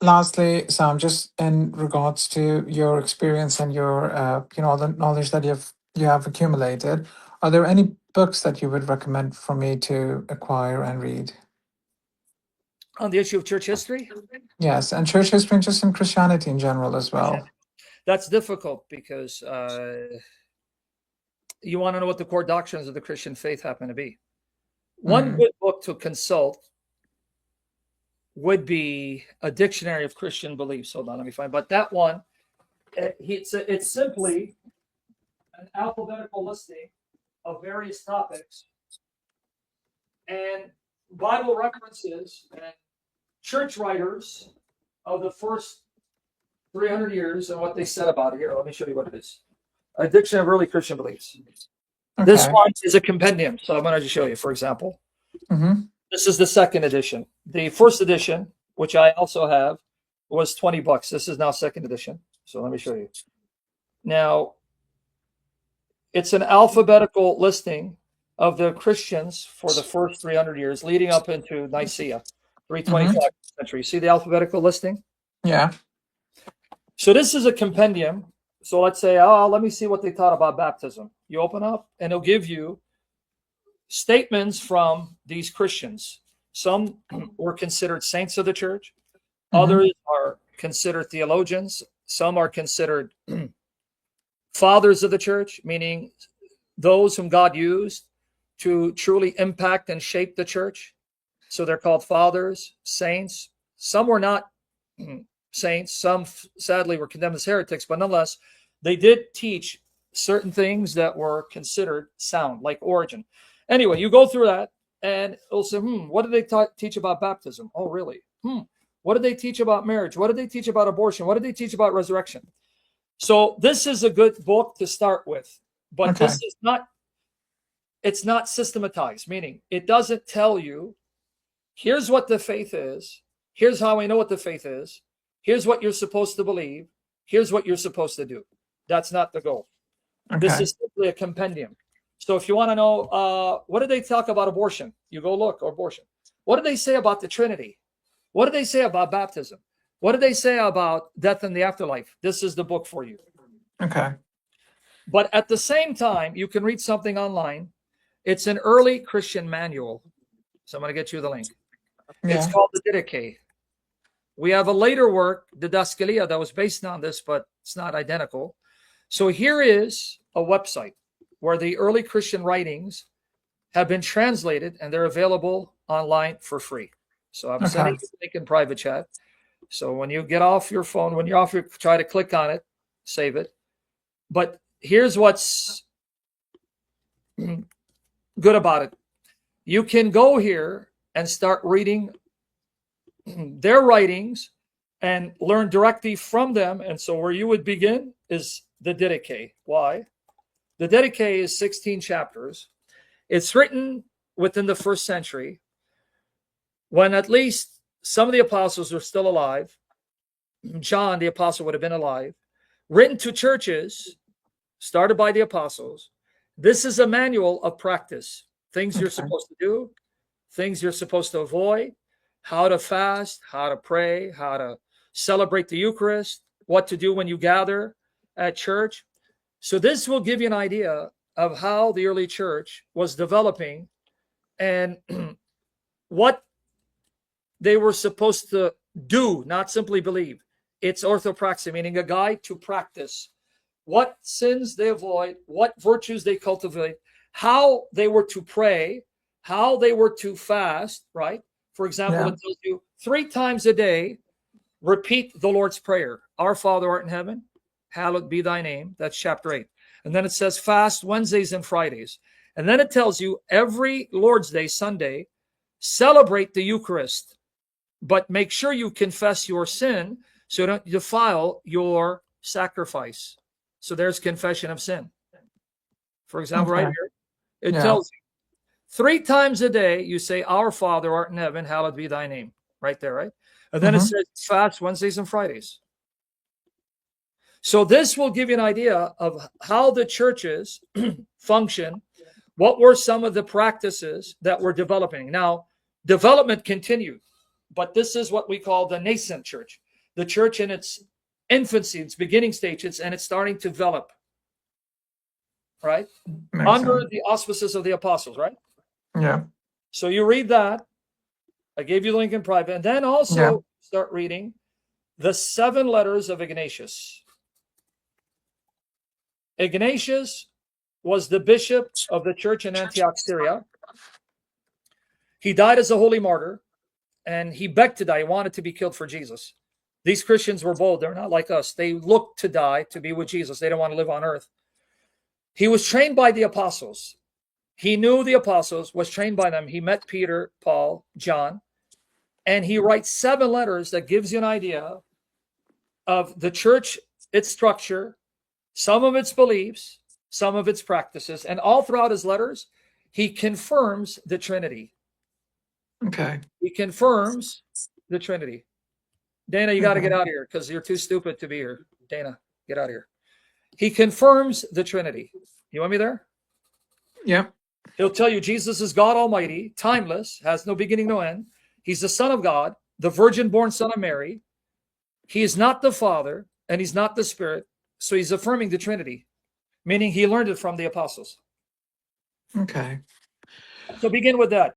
lastly, Sam, just in regards to your experience and your, all the knowledge that you have accumulated, are there any books that you would recommend for me to acquire and read? On the issue of church history? Yes, and church history and just in Christianity in general as well. That's difficult because you want to know what the core doctrines of the Christian faith happen to be. One good book to consult would be a dictionary of Christian beliefs. Hold on, let me find. But that one, it's simply an alphabetical listing of various topics and Bible references and church writers of the first 300 years and what they said about it. Here, let me show you what it is. A dictionary of early Christian beliefs. Okay. This one is a compendium, so I'm going to just show you, for example. This is the second edition. The first edition, which I also have, was $20. This is now second edition. So let me show you. Now, it's an alphabetical listing of the Christians for the first 300 years, leading up into Nicaea, 325th century. See the alphabetical listing? Yeah. So this is a compendium. So let's say, let me see what they taught about baptism. You open up, and it'll give you statements from these Christians. Some were considered saints of the church. Others are considered theologians. Some are considered fathers of the church, meaning those whom God used to truly impact and shape the church. So they're called fathers, saints. Some were not saints. Some, sadly, were condemned as heretics, but nonetheless, they did teach certain things that were considered sound, like Origen. Anyway, you go through that, and it'll say, what did they teach about baptism? Oh, really? What did they teach about marriage? What did they teach about abortion? What did they teach about resurrection? So this is a good book to start with, but this is not, it's not systematized, meaning it doesn't tell you, here's what the faith is. Here's how I know what the faith is. Here's what you're supposed to believe. Here's what you're supposed to do. That's not the goal. This is simply a compendium. So if you want to know, what did they talk about abortion? You go look, abortion. What did they say about the Trinity? What did they say about baptism? What did they say about death and the afterlife? This is the book for you. Okay. But at the same time, you can read something online. It's an early Christian manual. So I'm going to get you the link. Yeah. It's called the Didache. We have a later work, Didascalia, that was based on this, but it's not identical. So here is a website where the early Christian writings have been translated, and they're available online for free. So I'm sending you the link in private chat. So when you get off your phone, when you're off, try to click on it, save it. But here's what's good about it. You can go here and start reading their writings and learn directly from them. And so where you would begin is the Didache. Why? The Didache is 16 chapters. It's written within the first century, when at least some of the apostles were still alive. John, the apostle, would have been alive. Written to churches, started by the apostles. This is a manual of practice. Things you're supposed to do, things you're supposed to avoid, how to fast, how to pray, how to celebrate the Eucharist, what to do when you gather at church. So this will give you an idea of how the early church was developing and what they were supposed to do, not simply believe. It's orthopraxy, meaning a guide to practice. What sins they avoid, what virtues they cultivate, how they were to pray, how they were to fast, right? For example, it tells you 3 times a day, repeat the Lord's Prayer. Our Father art in heaven, hallowed be thy name. That's chapter 8. And then it says fast Wednesdays and Fridays. And then it tells you every Lord's Day, Sunday, celebrate the Eucharist, but make sure you confess your sin so you don't defile your sacrifice. So there's confession of sin. For example, right here, it tells you 3 times a day, you say, our Father art in heaven, hallowed be thy name. Right there, right? And then it says fast Wednesdays and Fridays. So this will give you an idea of how the churches function. What were some of the practices that were developing? Now, development continued, but this is what we call the nascent church. the church in its infancy, its beginning stages, and it's starting to develop, right? Makes Under sense. the auspices of the apostles, right? Yeah. So you read that. I gave you the link in private. And then also start reading the 7 letters of Ignatius. Ignatius was the bishop of the church in Antioch, Syria. He died as a holy martyr, and he begged to die. He wanted to be killed for Jesus. These Christians were bold. They're not like us. They looked to die to be with Jesus. They don't want to live on earth. He was trained by the apostles. He knew the apostles, was trained by them. He met Peter, Paul, John, and he writes 7 letters that gives you an idea of the church, its structure, some of its beliefs, some of its practices, and all throughout his letters, he confirms the Trinity. Okay. He confirms the Trinity. Dana, you got to get out of here because you're too stupid to be here. Dana, get out of here. He confirms the Trinity. You want me there? Yeah. He'll tell you Jesus is God Almighty, timeless, has no beginning, no end. He's the Son of God, the virgin-born Son of Mary. He is not the Father, and he's not the Spirit. So he's affirming the Trinity, meaning he learned it from the apostles. Okay. So begin with that.